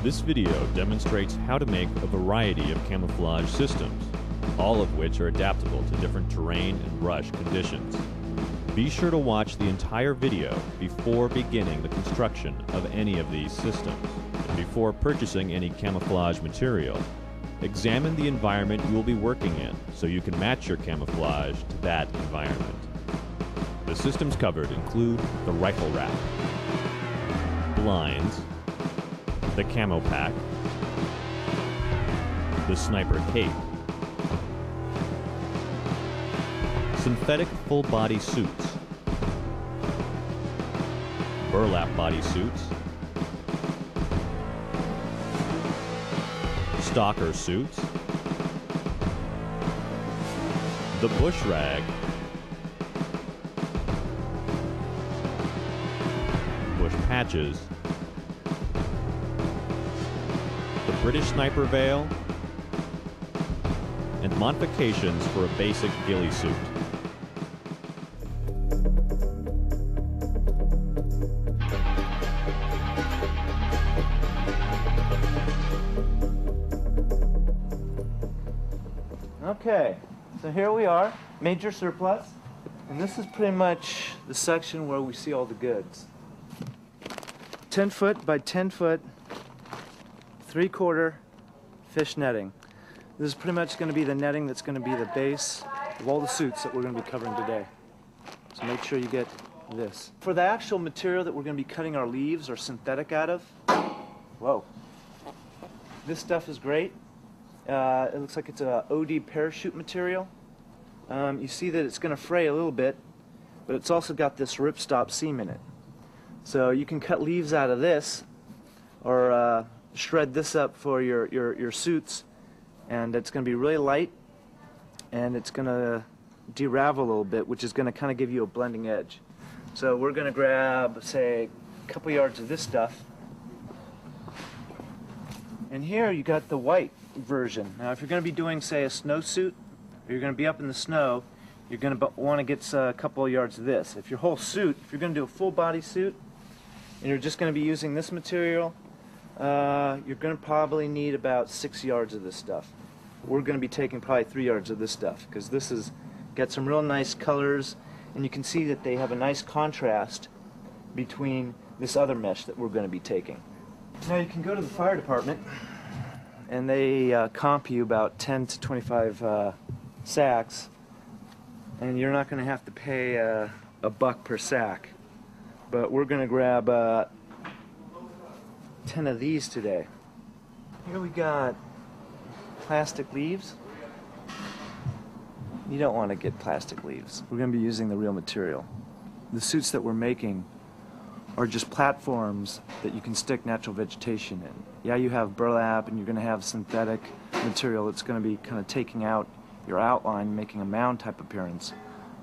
This video demonstrates how to make a variety of camouflage systems, all of which are adaptable to different terrain and brush conditions. Be sure to watch the entire video before beginning the construction of any of these systems. And before purchasing any camouflage material, examine the environment you will be working in so you can match your camouflage to that environment. The systems covered include the rifle wrap, blinds, the camo pack, the sniper cape, synthetic full-body suits, burlap body suits, stalker suits, the bush rag, bush patches, the British sniper veil, and modifications for a basic ghillie suit. Okay, so here we are, major surplus, and this is pretty much the section where we see all the goods. 10 foot by 10 foot, 3/4 fish netting. This is pretty much going to be the netting that's going to be the base of all the suits that we're going to be covering today. So make sure you get this. For the actual material that we're going to be cutting our leaves or synthetic out of, whoa, this stuff is great. It looks like it's a OD parachute material. You see that it's going to fray a little bit, but it's also got this ripstop seam in it. So you can cut leaves out of this, or shred this up for your suits, and it's going to be really light, and it's going to deravel a little bit, which is going to kind of give you a blending edge. So we're going to grab, say, a couple yards of this stuff, and here you got the white version. Now if you're going to be doing, say, a snowsuit, or you're going to be up in the snow, you're going to want to get a couple of yards of this. If your whole suit, if you're going to do a full body suit, and you're just going to be using this material, you're going to probably need about 6 yards of this stuff. We're going to be taking probably 3 yards of this stuff, because this has got some real nice colors, and you can see that they have a nice contrast between this other mesh that we're going to be taking. Now you can go to the fire department, and they comp you about 10 to 25 sacks, and you're not going to have to pay a buck per sack. But we're going to grab 10 of these today. Here we got plastic leaves. You don't want to get plastic leaves. We're going to be using the real material. The suits that we're making are just platforms that you can stick natural vegetation in. Yeah, you have burlap, and you're going to have synthetic material that's going to be kind of taking out your outline, making a mound type appearance.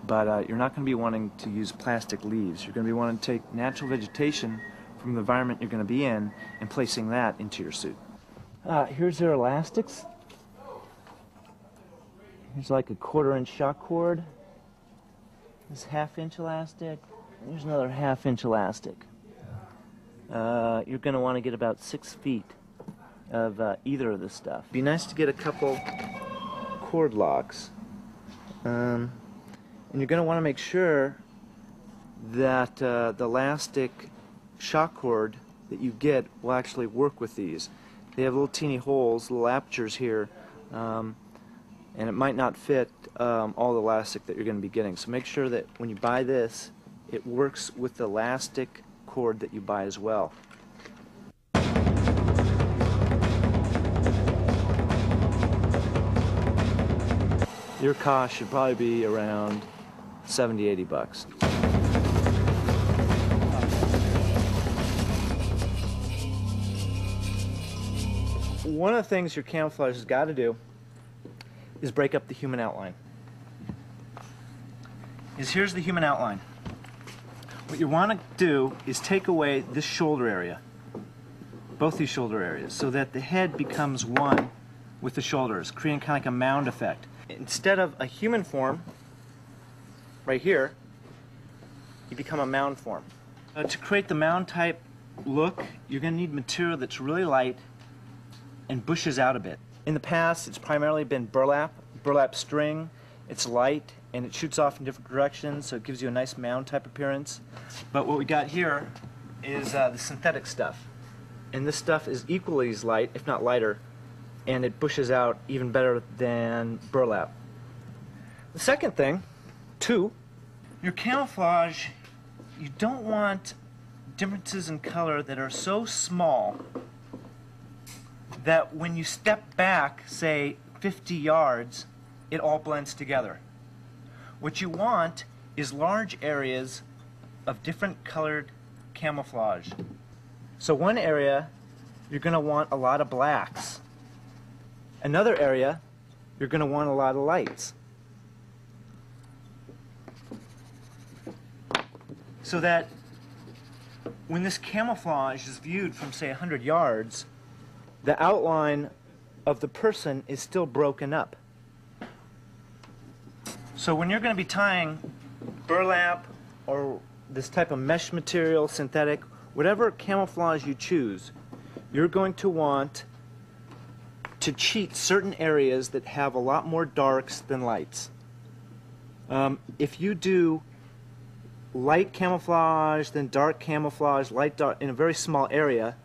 But you're not going to be wanting to use plastic leaves. You're going to be wanting to take natural vegetation from the environment you're going to be in and placing that into your suit. Here's their elastics. Here's like a 1/4-inch shock cord. This 1/2-inch elastic. Here's another 1/2-inch elastic. You're going to want to get about 6 feet of either of this stuff. Be nice to get a couple cord locks. And you're going to want to make sure that the elastic shock cord that you get will actually work with these. They have little teeny holes, little apertures here, and it might not fit all the elastic that you're going to be getting. So make sure that when you buy this, it works with the elastic cord that you buy as well. Your cost should probably be around 70-80 bucks. One of the things your camouflage has got to do is break up the human outline. Here's the human outline. What you want to do is take away this shoulder area, both these shoulder areas, so that the head becomes one with the shoulders, creating kind of like a mound effect. Instead of a human form, right here, you become a mound form. To create the mound type look, you're going to need material that's really light and bushes out a bit. In the past, it's primarily been burlap string. It's light and it shoots off in different directions, so it gives you a nice mound type appearance. But what we got here is the synthetic stuff. And this stuff is equally as light, if not lighter, and it bushes out even better than burlap. The second thing, too, your camouflage, you don't want differences in color that are so small that when you step back, say 50 yards, it all blends together. What you want is large areas of different colored camouflage. So one area, you're going to want a lot of blacks. Another area, you're going to want a lot of lights. So that when this camouflage is viewed from, say, 100 yards, the outline of the person is still broken up. So when you're going to be tying burlap or this type of mesh material, synthetic, whatever camouflage you choose, you're going to want to cheat certain areas that have a lot more darks than lights. If you do light camouflage, then dark camouflage, light, dark, in a very small area,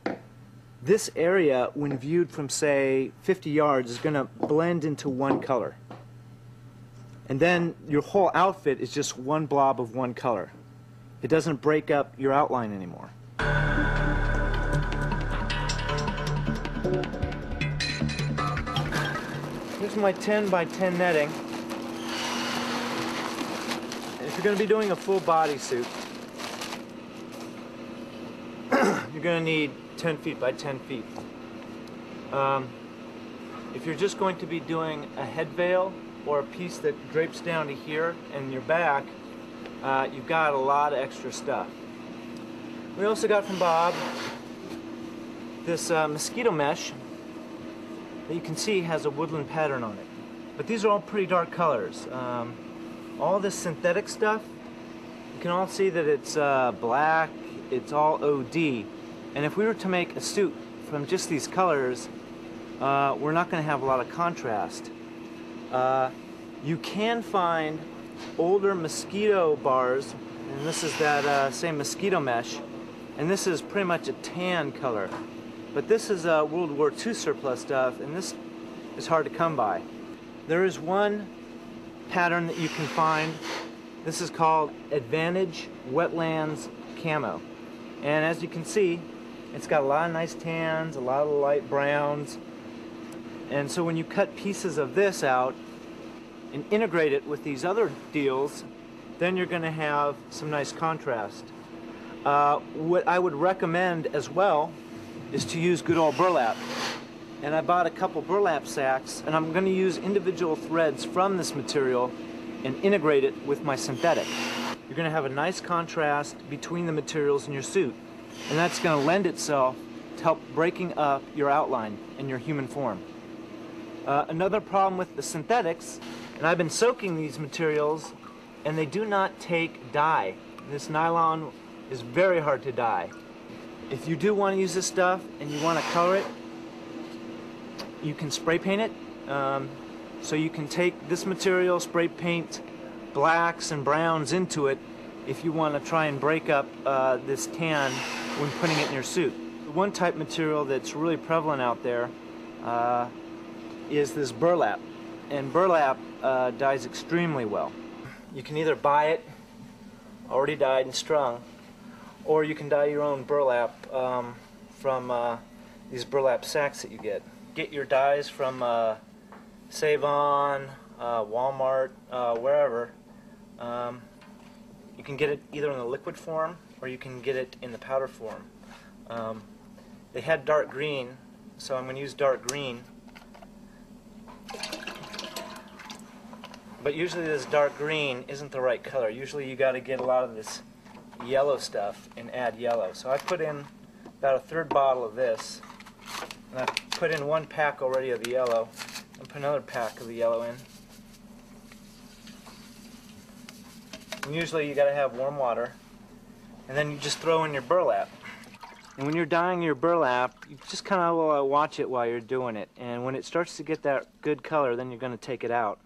this area, when viewed from, say, 50 yards, is going to blend into one color. And then your whole outfit is just one blob of one color. It doesn't break up your outline anymore. Here's my 10 by 10 netting. If you're going to be doing a full bodysuit, you're going to need 10 feet by 10 feet. If you're just going to be doing a head veil or a piece that drapes down to here and your back, you've got a lot of extra stuff. We also got from Bob this mosquito mesh that you can see has a woodland pattern on it. But these are all pretty dark colors. All this synthetic stuff, you can all see that it's black, it's all OD. And if we were to make a suit from just these colors, we're not going to have a lot of contrast. You can find older mosquito bars, and this is that same mosquito mesh, and this is pretty much a tan color. But this is World War II surplus stuff, and this is hard to come by. There is one pattern that you can find. This is called Advantage Wetlands Camo. And as you can see, it's got a lot of nice tans, a lot of light browns. And so when you cut pieces of this out and integrate it with these other deals, then you're going to have some nice contrast. What I would recommend as well is to use good old burlap. And I bought a couple burlap sacks, and I'm going to use individual threads from this material and integrate it with my synthetic. You're going to have a nice contrast between the materials in your suit, and that's going to lend itself to help breaking up your outline and your human form. Another problem with the synthetics, and I've been soaking these materials, and they do not take dye. This nylon is very hard to dye. If you do want to use this stuff and you want to color it, you can spray paint it. So you can take this material, spray paint blacks and browns into it if you want to try and break up this tan when putting it in your suit. One type material that's really prevalent out there is this burlap. And burlap dyes extremely well. You can either buy it already dyed and strung, or you can dye your own burlap from these burlap sacks that you get. Get your dyes from Save-On, Walmart, wherever. You can get it either in the liquid form or you can get it in the powder form. They had dark green, so I'm going to use dark green. But usually this dark green isn't the right color. Usually you got to get a lot of this yellow stuff and add yellow. So I put in about a third bottle of this, and I put in one pack already of the yellow, and put another pack of the yellow in. And usually you got to have warm water, and then you just throw in your burlap. And when you're dyeing your burlap, you just kind of watch it while you're doing it. And when it starts to get that good color, then you're going to take it out.